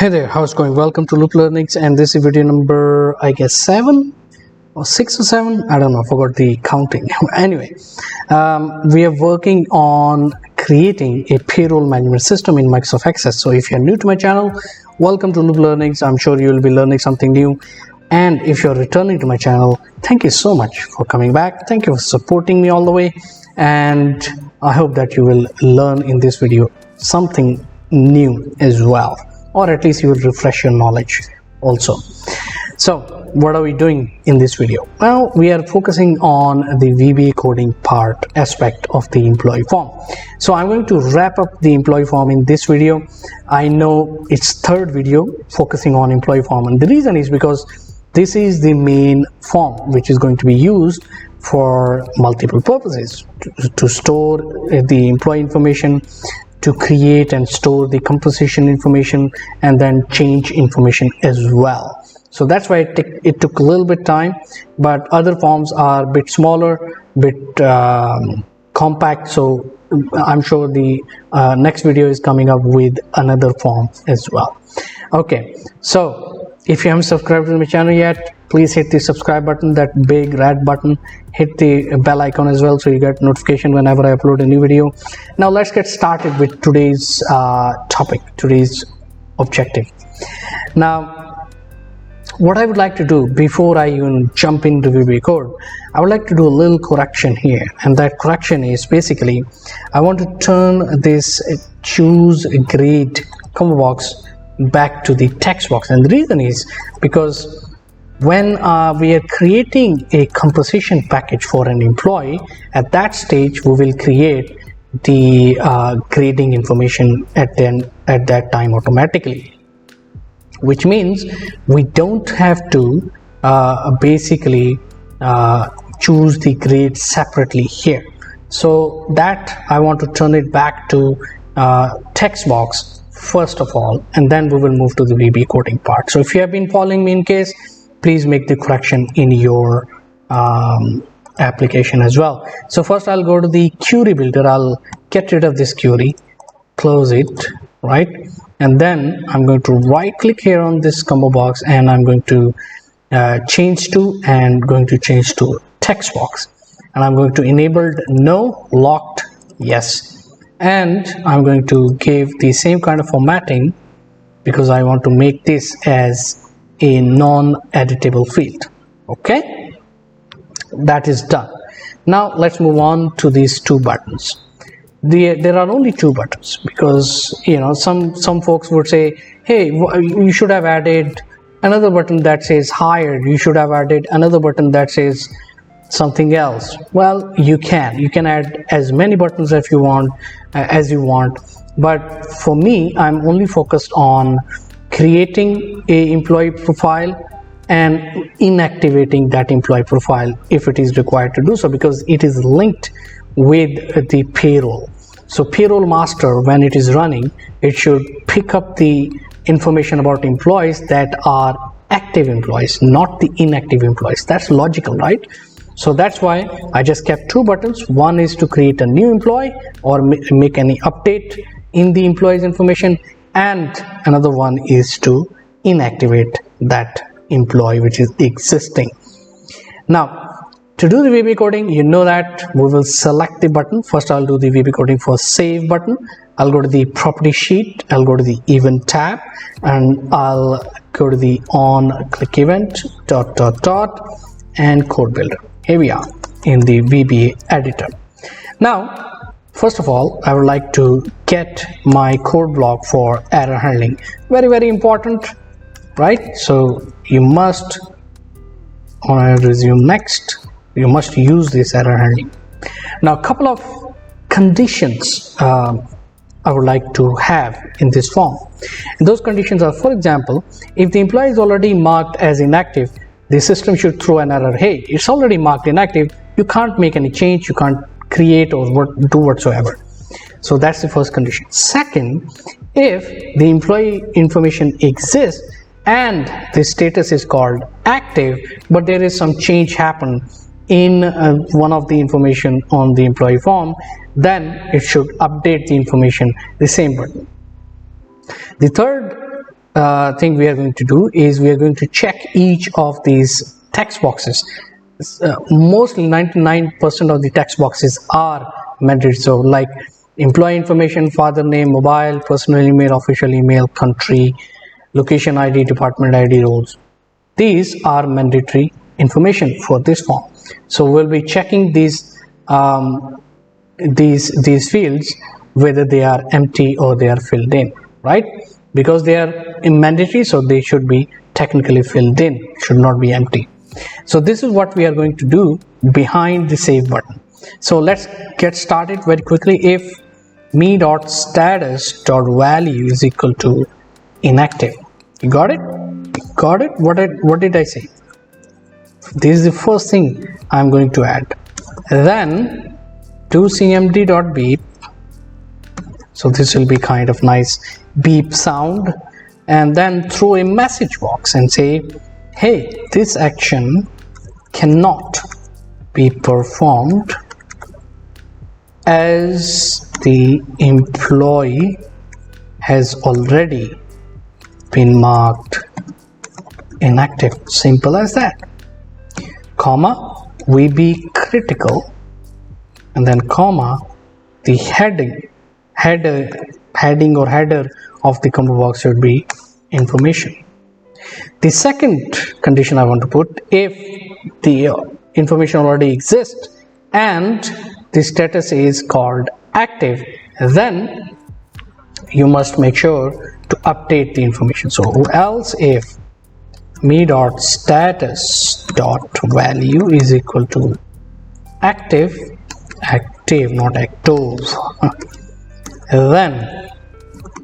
Hey there, how's it going? Welcome to Loop Learnings, and this is video number, I guess, 7 or 6 or 7. I don't know, forgot the counting. Anyway, we are working on creating a payroll management system in Microsoft Access. So if you're new to my channel, welcome to Loop Learnings. I'm sure you will be learning something new. And if you're returning to my channel, thank you so much for coming back. Thank you for supporting me all the way. And I hope that you will learn in this video something new as well, or at least you will refresh your knowledge also. So what are we doing in this video? Well, we are focusing on the VBA coding part aspect of the employee form. So I'm going to wrap up the employee form in this video. I know it's third video focusing on employee form, and the reason is because this is the main form which is going to be used for multiple purposes: to store the employee information, to create and store the composition information, and then change information as well. So that's why it took a little bit time, but other forms are a bit smaller, bit compact. So I'm sure the next video is coming up with another form as well. Okay, so if you haven't subscribed to my channel yet, please hit the subscribe button, that big red button. Hit the bell icon as well so you get notification whenever I upload a new video. Now let's get started with today's topic, today's objective. Now, what I would like to do before I even jump into VBA code, I would like to do a little correction here, and that correction is basically I want to turn this choose grade combo box back to the text box. And the reason is because when we are creating a composition package for an employee, at that stage we will create the grading information at that time automatically, which means we don't have to basically choose the grade separately here. So that I want to turn it back to text box first of all, and then we will move to the VBA coding part. So if you have been following me in case, please make the correction in your application as well. So first I'll go to the query builder. I'll get rid of this query, close it, right? And then I'm going to right click here on this combo box, and I'm going to change to text box, and I'm going to enable no, locked, yes. And I'm going to give the same kind of formatting because I want to make this as a non-editable field. Okay, that is done. Now let's move on to these two buttons. There are only two buttons because some folks would say, hey, you should have added another button that says hired, you should have added another button that says something else. Well, you can add as many buttons if you want as you want, but for me, I'm only focused on creating a employee profile and inactivating that employee profile if it is required to do so, because it is linked with the payroll. So payroll master, when it is running, it should pick up the information about employees that are active employees, not the inactive employees. That's logical, right? So that's why I just kept two buttons. One is to create a new employee or make any update in the employee's information, and another one is to inactivate that employee which is existing. Now, to do the VBA coding, you know that we will select the button. First, I'll do the VBA coding for save button. I'll go to the property sheet, I'll go to the event tab, and I'll go to the on click event ... and code builder. Here we are in the VBA editor. Now, first of all, I would like to get my code block for error handling. Very, very important, right? So you must, on I resume next, you must use this error handling. Now, a couple of conditions I would like to have in this form. And those conditions are, for example, if the employee is already marked as inactive, the system should throw an error. Hey, it's already marked inactive. You can't make any change. You can't create or do whatsoever. So that's the first condition. Second, if the employee information exists and the status is called active, but there is some change happen in one of the information on the employee form, then it should update the information, the same button. The third thing we are going to do is we are going to check each of these text boxes. Mostly 99% of the text boxes are mandatory. So like employee information, father name, mobile, personal email, official email, country, location ID, department ID, roles. These are mandatory information for this form. So we'll be checking these fields whether they are empty or they are filled in, right? Because they are mandatory, so they should be technically filled in, should not be empty. So this is what we are going to do behind the save button. So let's get started very quickly. If me.status.value is equal to inactive, you got it? Got it? What did I say? This is the first thing I'm going to add. Then to cmd.beep, so this will be kind of nice beep sound, and then throw a message box and say, hey, this action cannot be performed as the employee has already been marked inactive. Simple as that. Comma, VB critical, and then comma, the heading of the combo box should be information. The second condition I want to put, if the information already exists and the status is called active, then you must make sure to update the information. So else if me.status.value is equal to active, not active, then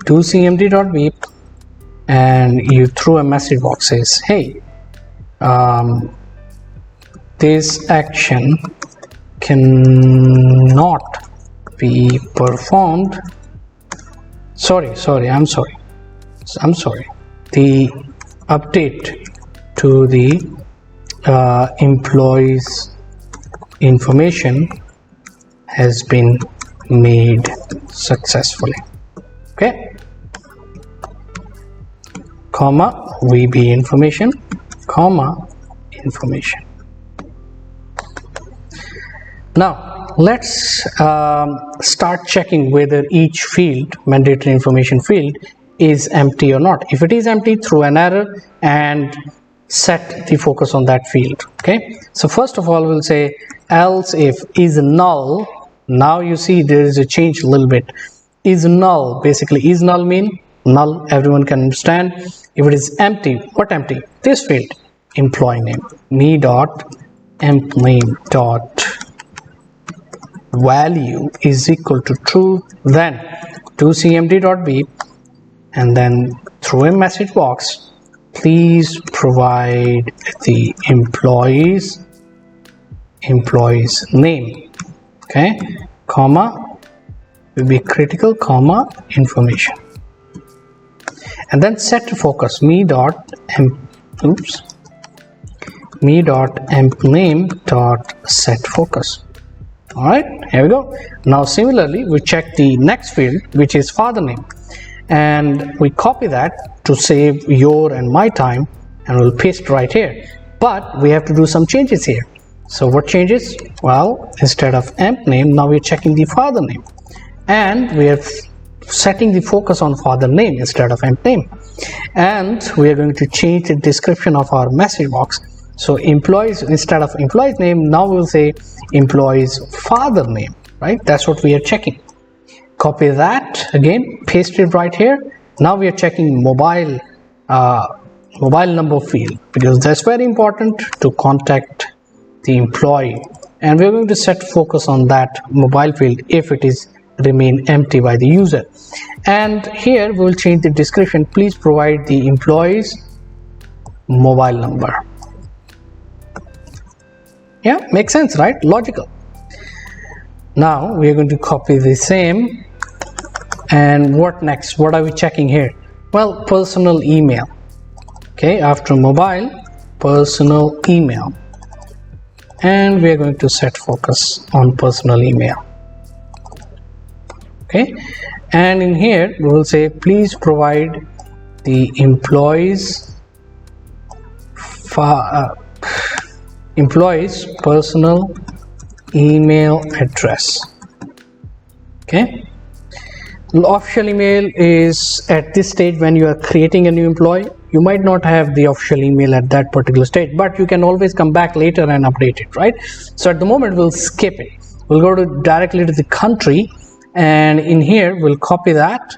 to cmd.beep, and you throw a message box says, hey, this action cannot be performed. I'm sorry. The update to the employee's information has been made successfully. Okay, comma, VB information, comma, information. Now let's start checking whether each field, mandatory information field, is empty or not. If it is empty, throw an error and set the focus on that field. Okay, so first of all we'll say else if is null. Now you see there is a change a little bit. Is null, basically is null mean null, everyone can understand. If it is empty, what empty? This field, employee name, me.empname.value is equal to true, then to cmd.beep, and then through a message box, please provide the employee's name, okay, comma, will be critical, comma, information, and then set to focus me.empname.setFocus. All right, here we go. Now similarly we check the next field, which is father name, and we copy that to save your and my time, and we'll paste right here. But we have to do some changes here. So what changes? Well, instead of emp name, now we're checking the father name, and we are setting the focus on father name instead of emp name, and we are going to change the description of our message box. So employees, instead of employee's name, now we'll say employee's father name, right? That's what we are checking. Copy that again, paste it right here. Now we are checking mobile number field, because that's very important to contact the employee, and we're going to set focus on that mobile field if it is remain empty by the user. And here we will change the description, please provide the employee's mobile number. Yeah, makes sense, right? Logical. Now we are going to copy the same, and what next? What are we checking here? Well, personal email. Okay, after mobile, personal email, and we are going to set focus on personal email. Okay, and in here we will say please provide the employee's personal email address. Okay, official email is at this stage when you are creating a new employee. You might not have the official email at that particular stage, but you can always come back later and update it, right? So at the moment we'll skip it. We'll go to directly to the country, and in here we'll copy that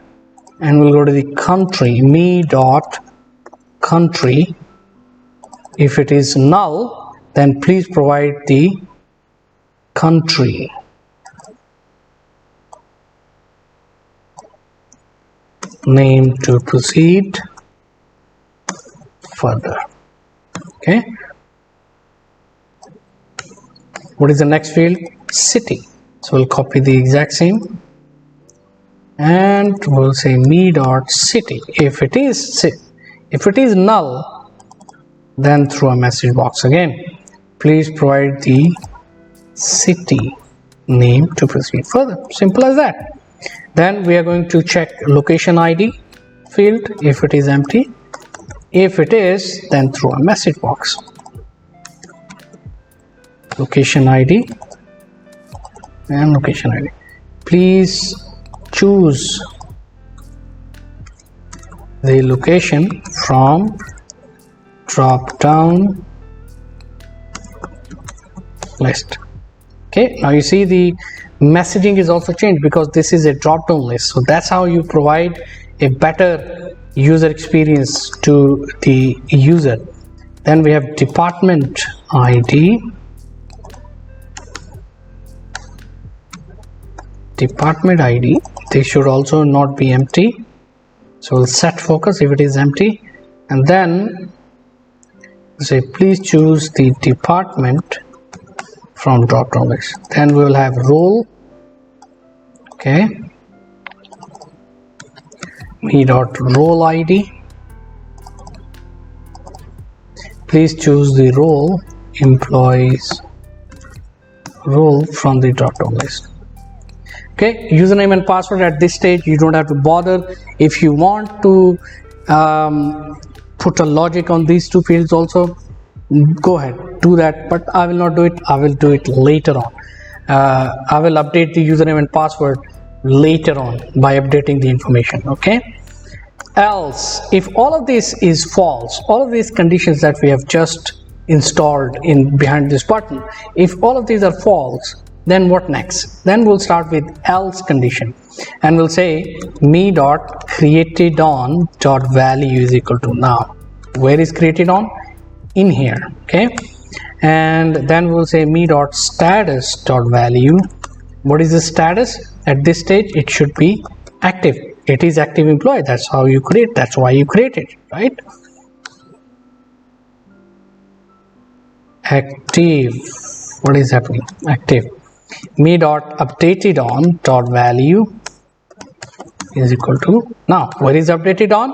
and we'll go to the country, me.country. If it is null, then please provide the country name to proceed further. Okay, what is the next field? City. So we'll copy the exact same and we'll say me.city. If it is null, then throw a message box again. Please provide the city name to proceed further. Simple as that. Then we are going to check location ID field. If it is empty, if it is, then throw a message box. Location ID and location ID. Please choose the location from drop down list. Okay, now you see the messaging is also changed because this is a drop down list. So that's how you provide a better user experience to the user. Then we have department ID. Department ID, they should also not be empty. So we'll set focus if it is empty, and then say please choose the department from drop down list. Then we will have role. Okay, me.role ID. Please choose the role, employees role from the drop down list. Okay, username and password at this stage you don't have to bother. If you want to put a logic on these two fields also, go ahead, do that, but I will not do it. I will do it later on. I will update the username and password later on by updating the information. Okay, else if all of this is false, all of these conditions that we have just installed in behind this button, if all of these are false, then what next? Then we'll start with else condition and we'll say me.createdOn.value is equal to now. Where is created on? In here. Okay, and then we'll say me.status.value. What is the status? At this stage it should be active. It is active employee. That's how you create, that's why you create it, right? Active. What is happening? Active. me.updatedOn.value is equal to now. Where is updated on?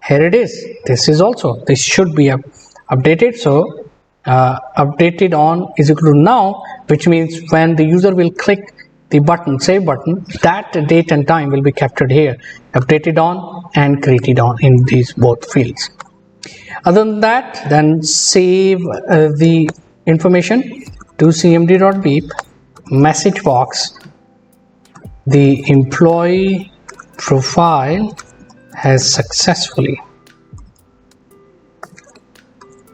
Here it is. This is also, this should be updated. So updated on is equal to now, which means when the user will click the button, save button, that date and time will be captured here, updated on and created on in these both fields. Other than that, then save the information to cmd.beep message box. The employee profile has successfully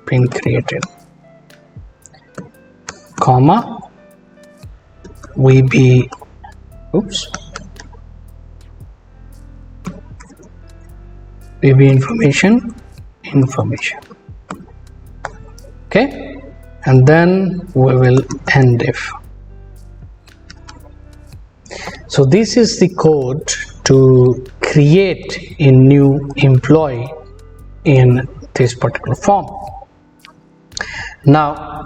been created, comma VB information. Okay, and then we will end if. So this is the code to create a new employee in this particular form. Now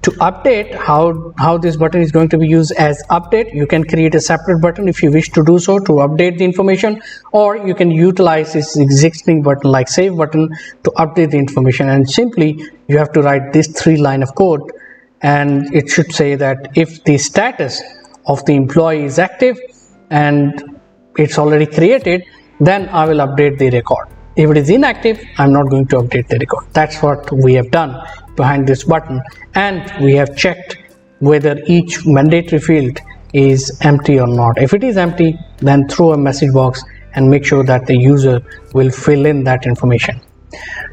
to update, how this button is going to be used as update, you can create a separate button if you wish to do so to update the information, or you can utilize this existing button like save button to update the information, and simply you have to write this 3 line of code and it should say that if the status of the employee is active and it's already created, then I will update the record. If it is inactive, I'm not going to update the record. That's what we have done behind this button, and we have checked whether each mandatory field is empty or not. If it is empty, then throw a message box and make sure that the user will fill in that information.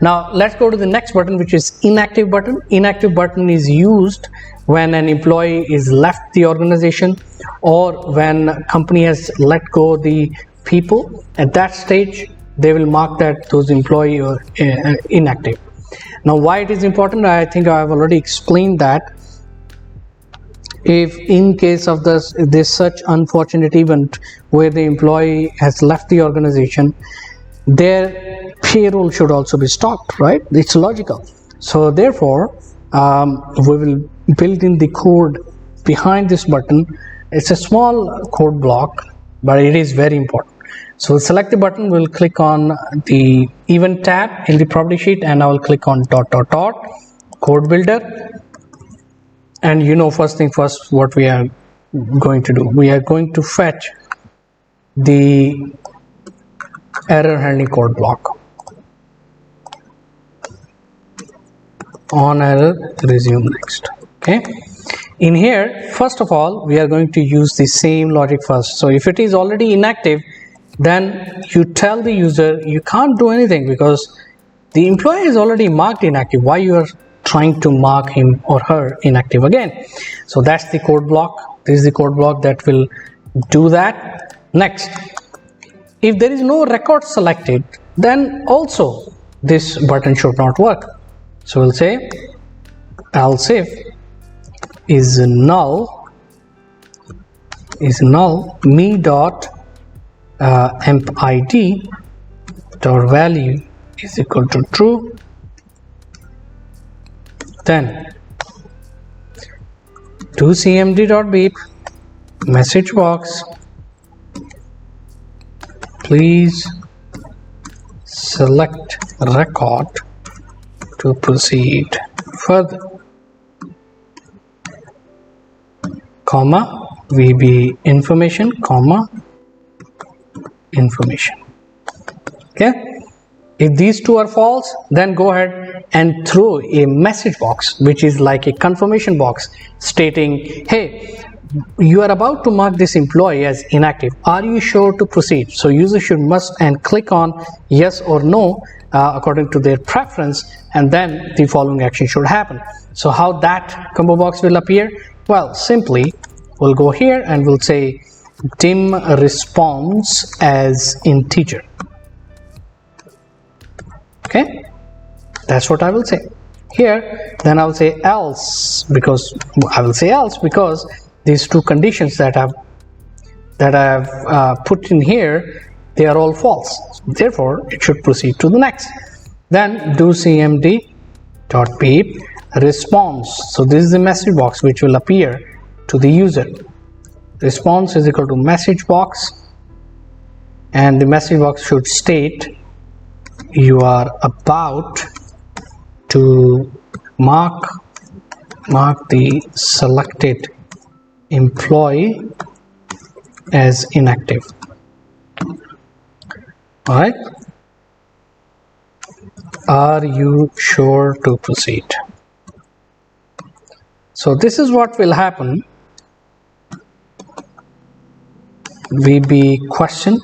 Now let's go to the next button, which is inactive button. Inactive button is used when an employee is left the organization or when company has let go the people. At that stage, they will mark that those employee are inactive. Now why it is important, I think I have already explained that. If in case of this such unfortunate event where the employee has left the organization, their payroll should also be stopped, right? It's logical. So therefore we will build in the code behind this button. It's a small code block, but it is very important. So we'll select the button, we'll click on the event tab in the property sheet, and I will click on ... code builder. And you know, first thing first, what we are going to do, we are going to fetch the error handling code block. On error, resume next. Okay, in here, first of all, we are going to use the same logic first. So if it is already inactive, then you tell the user you can't do anything because the employee is already marked inactive. Why you are trying to mark him or her inactive again? So that's the code block. This is the code block that will do that. Next, if there is no record selected, then also this button should not work. So we'll say else if is null me dot emp id dot value is equal to true, then do cmd dot beep message box, please select record to proceed further, comma VB information, comma information. Okay, if these two are false, then go ahead and throw a message box, which is like a confirmation box stating, hey, you are about to mark this employee as inactive, are you sure to proceed? So user should must and click on yes or no according to their preference, and then the following action should happen. So how that combo box will appear? Well, simply we'll go here and we'll say dim response as integer. Okay, that's what I will say here. Then I'll say else, because I will say else because these two conditions that I've put in here, they are all false. Therefore, it should proceed to the next. Then do cmd dot beep response. So this is the message box which will appear to the user. Response is equal to message box, and the message box should state you are about to mark the selected employee as inactive. All right, are you sure to proceed? So this is what will happen. VB question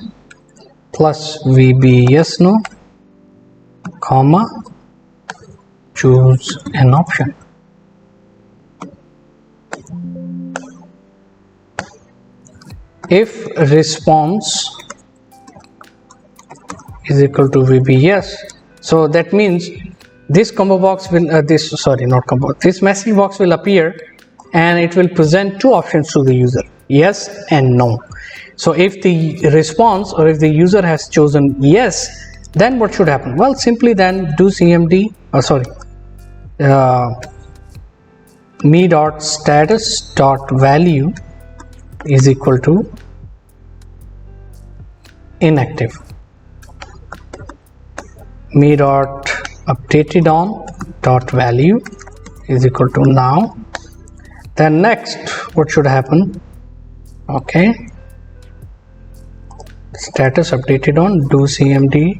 plus VB yes no, comma choose an option. If response is equal to VB yes, so that means this combo box will this message box will appear, and it will present two options to the user, yes and no. So if the response or if the user has chosen yes, then what should happen? Well, simply then do cmd me dot status dot value is equal to inactive, me dot updated on dot value is equal to now. Then next, what should happen? Okay, status updated on, do cmd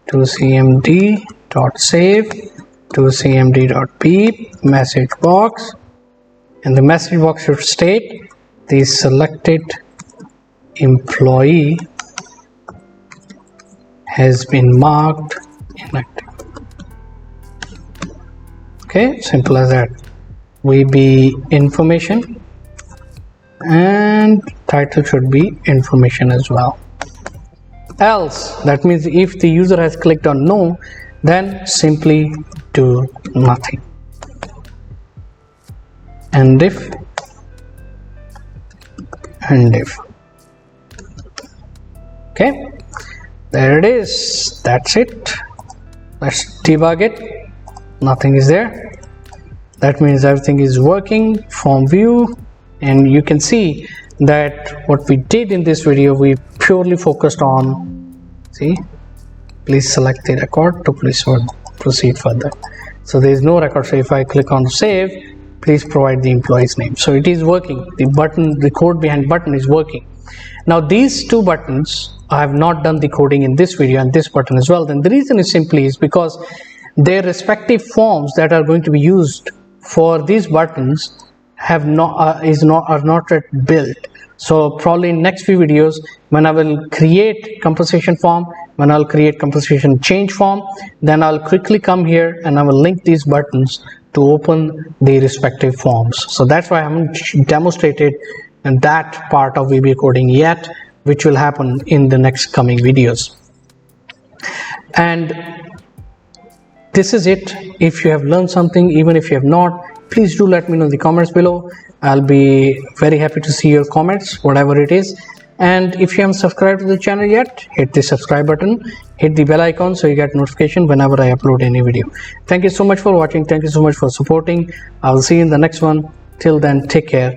to cmd.save to cmd.beep message box, and the message box should state the selected employee has been marked inactive. Okay, simple as that. VB information, and title should be information as well. Else, that means if the user has clicked on no, then simply do nothing. And if okay, there it is. That's it. Let's debug it. Nothing is there. That means everything is working. Form view, and you can see that what we did in this video, we purely focused on, see, please select the record to proceed further. So there is no record. So if I click on save, please provide the employee's name. So it is working. The button, the code behind button is working. Now these two buttons, I have not done the coding in this video, and this button as well. Then the reason is simply because their respective forms that are going to be used for these buttons have not are not yet built. So probably in next few videos, when I will create compensation form, when I'll create compensation change form, then I'll quickly come here and I will link these buttons to open the respective forms. So that's why I haven't demonstrated that part of VBA coding yet, which will happen in the next coming videos. And this is it. If you have learned something, even if you have not, please do let me know in the comments below. I'll be very happy to see your comments, whatever it is. And if you haven't subscribed to the channel yet, hit the subscribe button, hit the bell icon so you get notification whenever I upload any video. Thank you so much for watching. Thank you so much for supporting. I'll see you in the next one. Till then, take care.